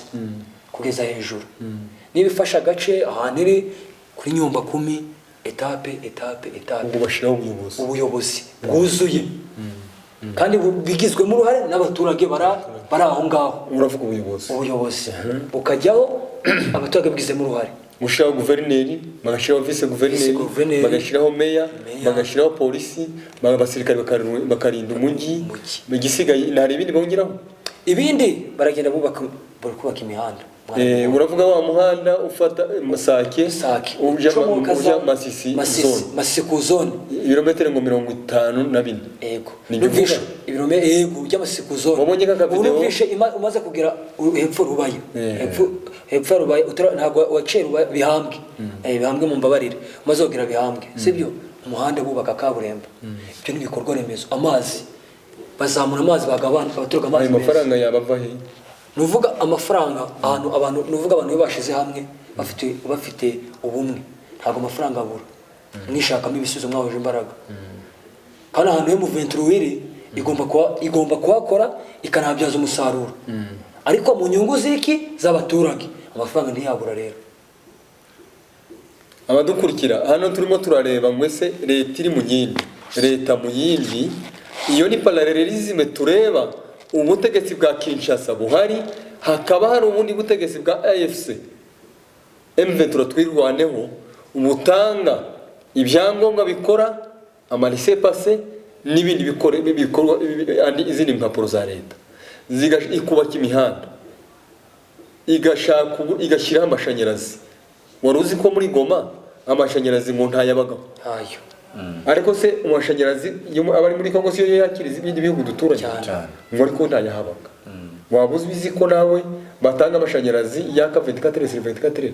S2: kugeza hejuru. Niba ifasha agace ahantu iri kuri Nyumba 10 etape.
S1: Ubwo bashiraho
S2: ubuyobozi bwuzuye kandi bigizwemo uruhare n'abaturage bari aho ngaho.
S1: Uravuga ubuyobozi
S2: bukajyaho abaturage bigizemo uruhare.
S1: Mushiraho guverineri, bagashiraho vice guverineri, bagashiraho meya, bagashiraho polisi, abasirikare bakarinda umujyi. Igisigaye ntari ibindi bongeraho.
S2: Ibindi baragenda kubaka imihanda.
S1: Uravuga wa muhanda ufata Masake uja Masisi
S2: ku zone
S1: ibirometero ngo 54.
S2: Yego nubisha ibirometero ujya Masisi ku zone.
S1: Wabonye ka video
S2: unubishe umaze kugera hepfo Rubaye. Hepfo Rubaye ntabwo wacera bihambwe. Bihambwe mu mbabarire umaze kugera bihambwe, sibyo? Umuhanda bubaka kaburemba. Ibyo ni bikorwa remezo. Amazi bazamura amazi bagabana abaturuka amazi.
S1: Amafaranga yabava he?
S2: Nuvuga amafaranga abantu nuvuga abantu bashize hamwe bafite ubumwe, ntabwo amafaranga abura. Nishakamo ibisubizo mwahuje imbaraga. Kana ahantu M23 igomba kuhakora ikanabyaza umusaruro, ariko mu nyungu ziki z'abaturage. Amafaranga ntiyabura rero.
S1: Abadukurikira hano turimo turareba mwese leta iri mu yindi, leta mu yindi, iyo ni parallelisme tureba. Ubutegetsi bwa Kinshasa buhari, hakaba hari ubundi butegetsi bwa AFC M23 twirwaneho, butanga ibyangombwa bikora amarise pase n'ibindi bikorwa izindi mpapuro za leta ikubaka imihanda igashyiraho amashanyarazi. Wari uzi ko muri Goma amashanyarazi ngo ntayabagaho?
S2: Ntayo.
S1: Ariko se amashanyarazi abari muri Kongo siyo yakiriza ibindi bihugu duturanye ngo ariko ntayahabaga. Waba uzi ko nawe batanga amashanyarazi yaka 24/24?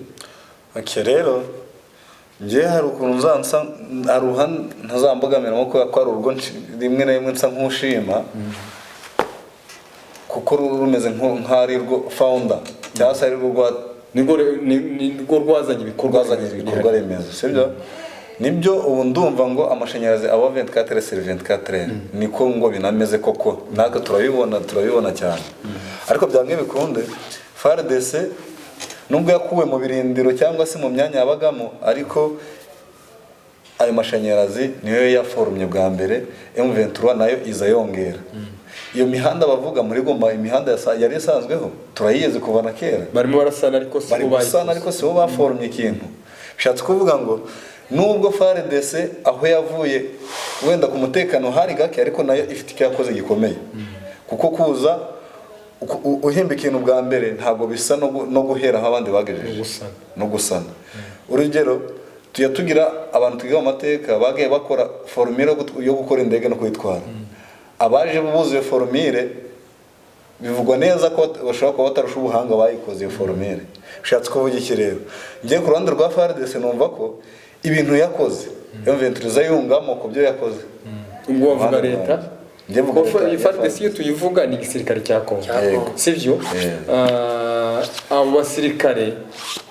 S3: Okay, rero nje hari ukuntu nzansa aruhan ntazambogamira nko ko ari urwo rimwe na rimwe nsa nk'ushima kuko rumeze nk'ari rwo founder cyangwa se ari rwo
S1: nibwo rwazanye ibikorwa
S3: remezo, sibyo? Nibyo ubu ndumva ngo amashanyarazi aba 24/24 niko ngo binameze koko, naka turabibona cyane. Ariko byange bikunde FARDC nubwo yakuwe mu birindiro cyangwa se mu myanya yabagamo, ariko ayo mashanyarazi niyo yaforumye bwa mbere, M23 nayo iza yongera. Iyo mihanda bavuga muri Goma, imihanda yari isanzweho turayizi kuva na kera,
S1: barimo barasana ariko
S3: si bo baforumye ikintu. Bishatse kuvuga ngo nubwo FARDC aho yavuye wenda ku mutekano hari gake, ariko nayo ifite icyo yakoze gikomeye. Kuko kuza uhimba ikintu bwa mbere ntabwo bisa no guhera aho abandi bagejeje no gusana. Urugero tugira abantu twiga mu mateka bagiye bakora formule yo gukora indege no kuyitwara. Abaje buzuye formule bivugwa neza ko bashobora kuba batarusha ubuhanga bayikoze iyo formule. Bishatse kuvuga iki rero? Ngiye ku ruhande rwa FARDC numva ko ibintu yakoze M23 yungamo ku byo yakoze.
S1: Ubwo bavuga leta FARDC iyo tuyivuga ni igisirikare cya Kongo, sivyo? Abo basirikare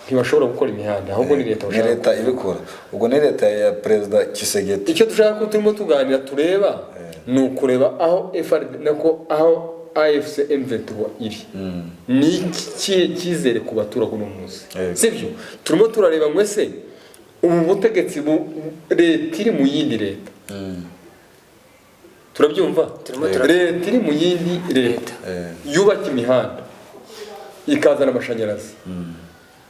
S1: ntibashobora gukora imihanda, ahubwo ni leta
S3: ibikora. Ubwo ni leta ya President Tshisekedi.
S1: Icyo dushaka ko turimo tuganira tureba ni ukureba aho aho AFC M23 iri. Ni iki cyizere ku baturage uno munsi, sivyo? Turimo turareba ngo ese ubu butegetsi leta iri mu yindi leta, turabyumva? Leta iri mu yindi leta yubaka imihanda ikazana amashanyarazi,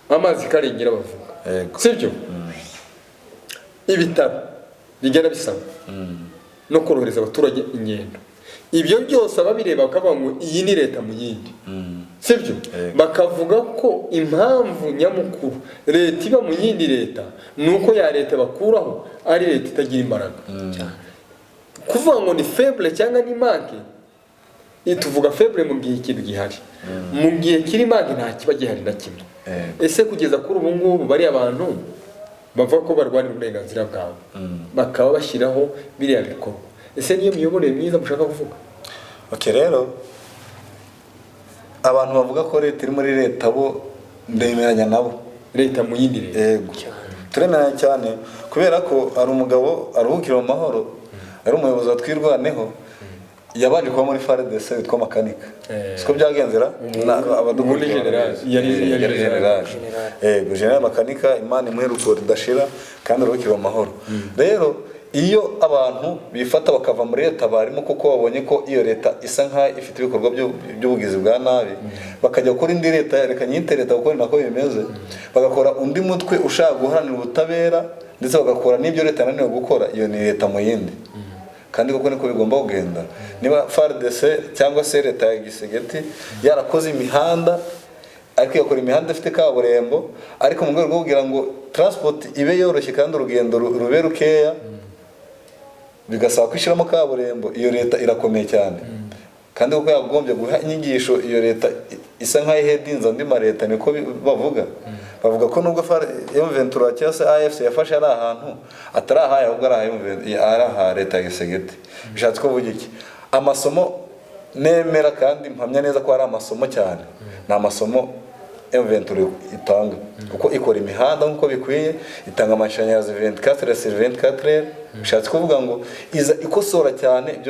S1: amazi karengera bavuga, sibyo? Ibitaro bigera bisaba no korohereza abaturage ingendo. Ibyo byose ababireba bakavuga ngo iyi ni leta mu yindi, sibyo? Bakavuga ko impamvu nyamukuru leta iba mu yindi leta nuko ya leta bakuraho ari leta itagira imbaraga. Kuvuga ngo ni faible cyangwa ni manque, ituvuga faible mu gihe ikintu gihari, mu gihe kiri manque nta kiba gihari na kimwe. Ese kugeza kuri ubu ngubu bari abantu bavuga ko barwanira uburenganzira bwabo bakaba bashyiraho biriya bikorwa, ese niyo miyoborere myiza mushaka kuvuga?
S3: Okay, rero abantu bavuga ko leta iri muri leta bo ndemeranya nabo,
S1: leta mu yindi leta.
S3: Turemeranya cyane kubera ko ari umugabo aruhukira mu mahoro, ari umuyobozi watwirwaneho, yabaje kuba muri FARDC witwa Makanika. Siko byagenzera
S1: abadugundi
S3: general. General Makanika, Imana imweruko ridashira kandi aruhukira mu mahoro. Rero iyo abantu bifata bakava muri leta barimo kuko babonye ko iyo leta isa nka ifite ibikorwa by'ubugizi bwa nabi, bakajya gukora indi leta, reka nyite leta kuko nako bimeze, bagakora undi mutwe ushaka guharanira ubutabera ndetse bagakora n'ibyo leta yananiwe gukora, iyo ni leta mu yindi. Kandi koko niko bigomba kugenda. Niba FARDC cyangwa se leta ya Gisegeti yarakoze imihanda, ariko yakora imihanda ifite kaburimbo, ariko mu rwego rwo kugira ngo transport ibe yoroshye kandi urugendo rube rukeya, bigasaba kwishiramo kaburimbo, iyo leta irakomeye cyane. Kandi kuko yagombye guha inyigisho iyo leta isa nka ihedinza andi ma leta, niko bavuga. Bavuga ko nubwo M23 cyangwa se AFC yafashe ari ahantu atari ahaye, ahubwo ari aha leta ya Gisegeti. Bishatse ko vuga iki? Amasomo nemera kandi mpamya neza ko ari amasomo cyane, na amasomo M23 itanga kuko ikora imihanda nkuko bikwiye, itanga amashanyarazi 24/24. Bishatse kuvuga ngo iza ikosora cyane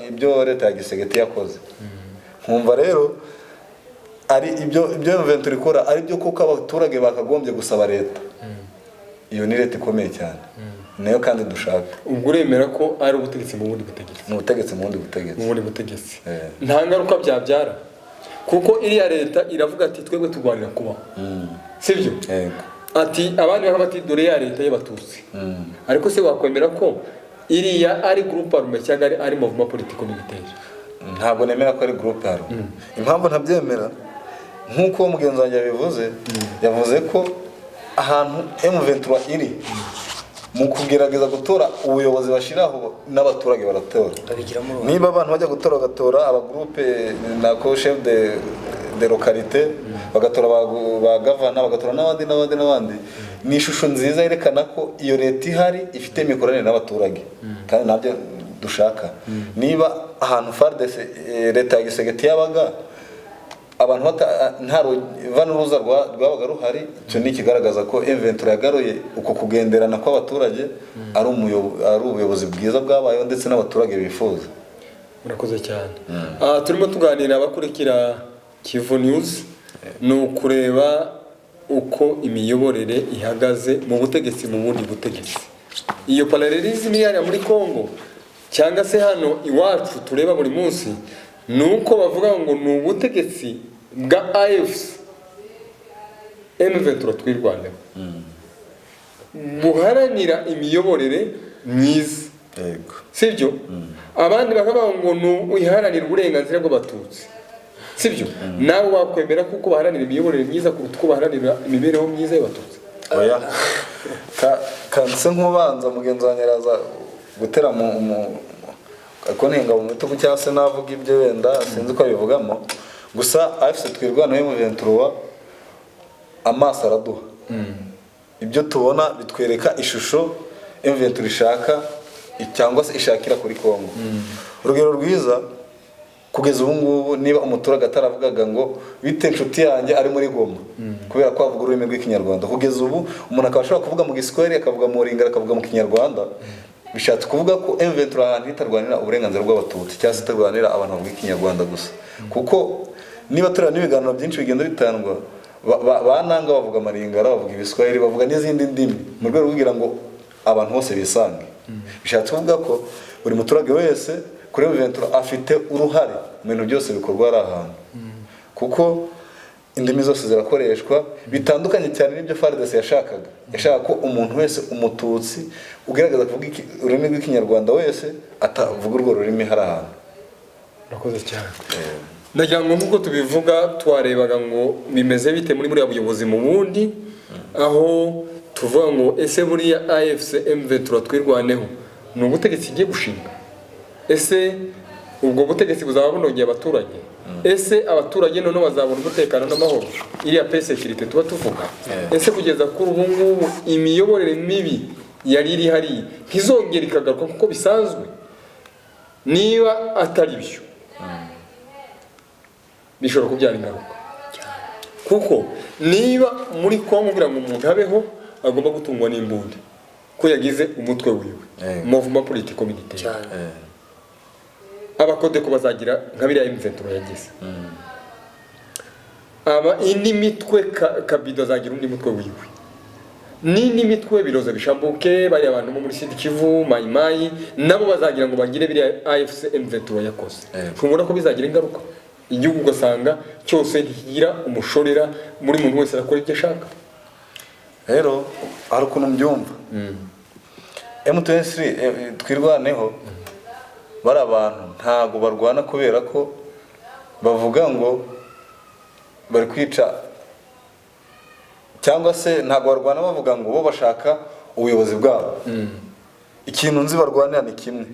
S3: ibyo leta ya Gisegeti yakoze. Nkumva rero ari ibyo M23 ikora ari byo kuko abaturage bakagombye gusaba leta. Iyo ni leta ikomeye cyane, nayo kandi dushaka.
S1: Ubwo uremera ko ari ubutegetsi mu bundi butegetsi?
S3: Mu butegetsi mu bundi butegetsi.
S1: Nta ngaruka byabyara kuko iriya leta iravuga ati twebwe turwanira kubaho, sibyo? ati abandi bakavuga bati dore ya leta y'abatutsi ariko se wakwemera ko iriya ari groupe arme cyangwa ari mouvement politico militaire?
S3: ntabwo nemera ko ari groupe arme. Impamvu ntabyemera nk'uko mugenzi wanjye yavuze ko ahantu M23 iri mu kugerageza gutora ubuyobozi bashiraho n'abaturage baratora. Niba abantu bajya gutora bagatora aba groupe na ko chef de localité bagatora ba gavana bagatora n'abandi ni ishusho nziza yerekana ko iyo leta ihari ifite imikoranire n'abaturage kandi nabyo dushaka. Niba ahantu FARDC leta ya Gisegeti yabaga abantu nta vanuruza rwabaga ruhari, cyo ni kigaragaza ko M23 yagaruye uko kugenderana kw'abaturage ari ubuyobozi bwiza bwabayeho ndetse n'abaturage bifuza.
S1: Murakoze cyane. Turimo tuganira abakurikira Kivu News ni ukureba uko imiyoborere ihagaze mu butegetsi mu bundi butegetsi. Iyo parallelism yari muri Kongo cyangwa se hano iwacu tureba buri munsi nuko bavuga ngo ni ubutegetsi bwa AFC M23 twirwanyeho buharanira imiyoborere myiza, sibyo? Abandi bakavuga ngo ni uyiharanira uburenganzira bw'abatutsi, sibyo? Nawe wakwemera kuko baharanira imiyoborere myiza kuruta uko baharanira imibereho myiza y'abatutsi?
S3: Oya, kanse nk'ubanza mugenzi wanjye araza gutera mu akonenga mu mitugu cyangwa se navuga ibyo wenda sinzi ko bivugamo. Gusa AFC twirwanaho mu M23 amaso araduha. Ibyo tubona bitwereka ishusho M23 ishaka cyangwa se ishakira kuri Kongo. Urugero rwiza kugeza ubu ngubu niba umuturage ataravugaga ngo bite inshuti yanjye ari muri Goma kubera ko avuga ururimi rw'ikinyarwanda, kugeza ubu umuntu akaba ashobora kuvuga mu Giswahili akavuga mu Lingala akavuga mu Kinyarwanda, bishatse kuvuga ko M23 ahantu itarwanira uburenganzira bw'abatutsi cyangwa se itarwanira abantu bavuga ikinyarwanda gusa. Kuko niba turana n'ibiganiro byinshi bigenda bitangwa bananga bavuga Amalingala bavuga Ibiswahili bavuga n'izindi ndimi mu rwego kugira ngo abantu bose bisange. Bishatse kuvuga ko buri muturage wese kuri M23 afite uruhare mu bintu byose bikorwa ari ahantu, kuko indimi zose zirakoreshwa bitandukanye cyane n'ibyo FARDC yashakaga. Yashaka ko umuntu wese umututsi ugerageza kuvuga ururimi rw'ikinyarwanda wese atavuga urwo rurimi hari ahantu.
S1: Murakoze cyane. Ndagira ngo nk'uko tubivuga twarebaga ngo bimeze bite muri buyobozi mu bundi, aho tuvuga ngo ese buriya AFC M23 twirwaneho ni ubutegetsi igiye gushinga? Ese ubwo butegetsi buzaba bunogeye abaturage? Ese abaturage noneho bazabona umutekano n'amahoro, iriya paix sécurité tuba tuvuga? Ese kugeza kuri ubu ngubu imiyoborere mibi yari iri hari ntizongera ikagaruka kuko bisanzwe? Niba atari byo bishobora kubyara ingaruka, kuko niba muri Kongo kugira ngo umuntu abeho agomba gutungwa n'imbunda ko yagize umutwe wiwe mouvement politico militaire, abakode ko bazagira nka biriya M23 yagize, indi mitwe kabido azagira undi mutwe wiwe, n'indi mitwe biroza bishambuke bari abantu muri Sud Kivu Mayimayi nabo bazagira ngo bagire biriya AFC M23 yakoze. Kubona ko bizagira ingaruka igihugu ugasanga cyose ntigira umushorera muri muntu wese akora icyo ashaka.
S3: Rero hari ukuntu mbyumva M23 twirwaneho bari abantu ntago barwana kubera ko bavuga ngo bari kwica cyangwa se ntago barwana bavuga ngo bo bashaka ubuyobozi bwabo. Ikintu nzi barwanira ni kimwe.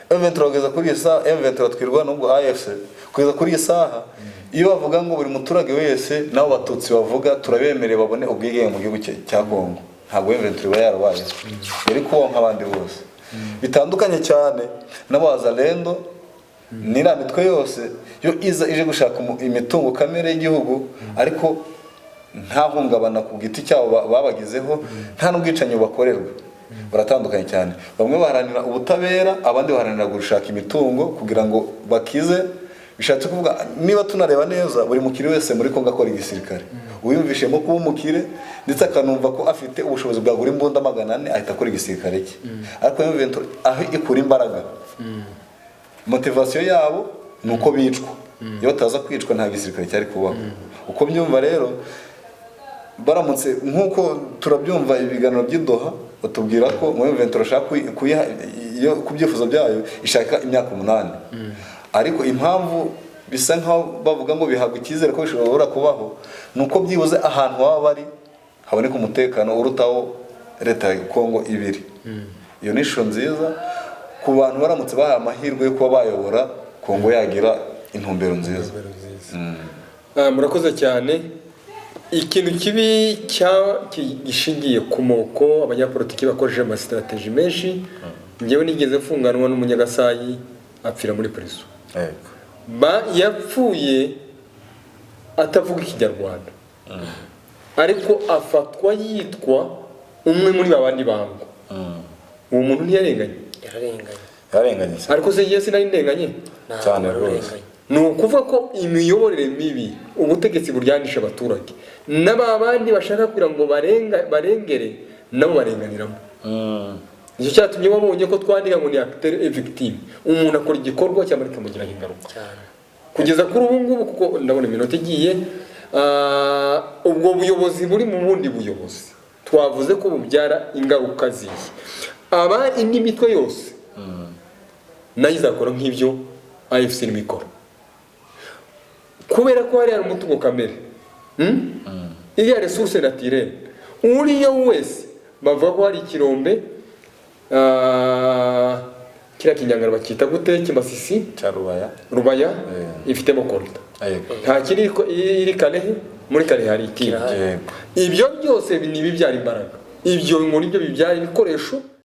S3: M23 kugeza kuri isa M23 twirwana ubwo AFC kugeza kuri isaha iyo bavuga ngo buri muturage wese nabo batutsi bavuga turabemereye babone ubwigenge mu gihugu cya Kongo, ntabwo M23 yarabaye yari kuba nk'abandi bose. Bitandukanye cyane n'abazalendo n'ira mitwe yose yo ije gushaka imitungo kamere y'igihugu ariko nta hungabana ku giti cyabo babagizeho, nta n'ubwicanyi bakorerwa. Baratandukanye cyane, bamwe baharanira ubutabera abandi baharanira gushaka imitungo kugira ngo bakize. Bishatse kuvuga niba tunareba neza buri mukiri wese muri Kongo akora igisirikare uyumvishemo kuba umukire ndetse akanumva ko afite ubushobozi bwa gura imbunda 400 ahita akora igisirikare cye. Ariko M23 aho ikura imbaraga motivation yabo nuko bicwa, iyo bataza kwicwa nta gisirikare cyari kubaho. Uko byumva rero baramutse nk'uko turabyumva ibiganiro by'Idoha batubwira ko mu M23 ashaka ku byifuzo byayo ishaka imyaka 8 ariko impamvu bisa nkaho bavuga ngo bihabwa icyizere ko bishobora kubaho nuko byibuze ahantu baba bari haboneka umutekano urutaho leta ya Kongo ibiri. Iyo ni ishusho nziza ku bantu baramutse bahaye amahirwe yo kuba bayobora Kongo yagira intumbero nziza.
S1: Murakoze cyane. Ikintu kibi gishingiye ku moko abanyapolitiki bakoresheje ama strategy menshi, ngewe nigeze mfunganwa n'umunyagasayi apfira muri prison. Yapfuye atavuga Ikinyarwanda, ariko afatwa yitwa umwe muri babandi bango. Uwo muntu ntiyarenganye.
S3: Yarenganye.
S1: Ariko se yesi nari ndenganye
S3: cyane rwose.
S1: Ni ukuvuga ko imiyoborere mibi ubutegetsi buryanisha abaturage n'abandi bashaka kugira ngo barengere nabo barenganiramo. Icyo cyatumye wabonye ko twandika ngo ni acteur et victime. Umuntu akora igikorwa cyangwa kikamugiraho ingaruka. Kugeza kuri ubu ngubu kuko ndabona iminota igiye, ubwo buyobozi buri mu bundi buyobozi twavuze ko bubyara ingaruka ziye. Indi mitwe yose nayo izakora nk'ibyo AFC n'imikoro, kubera ko hari umutungo kamere, iriya resource naturelle uriyo wese bavuga ko hari ikirombe kira kinyangara bakita gute kimasisi
S3: cya
S1: Rubaya ifitemo kolta nta kiri iri Kalehe, muri Kalehe hari ikindi. Ibyo byose ni bibyara imbaraga, ibyo muri byo bibyara ibikoresho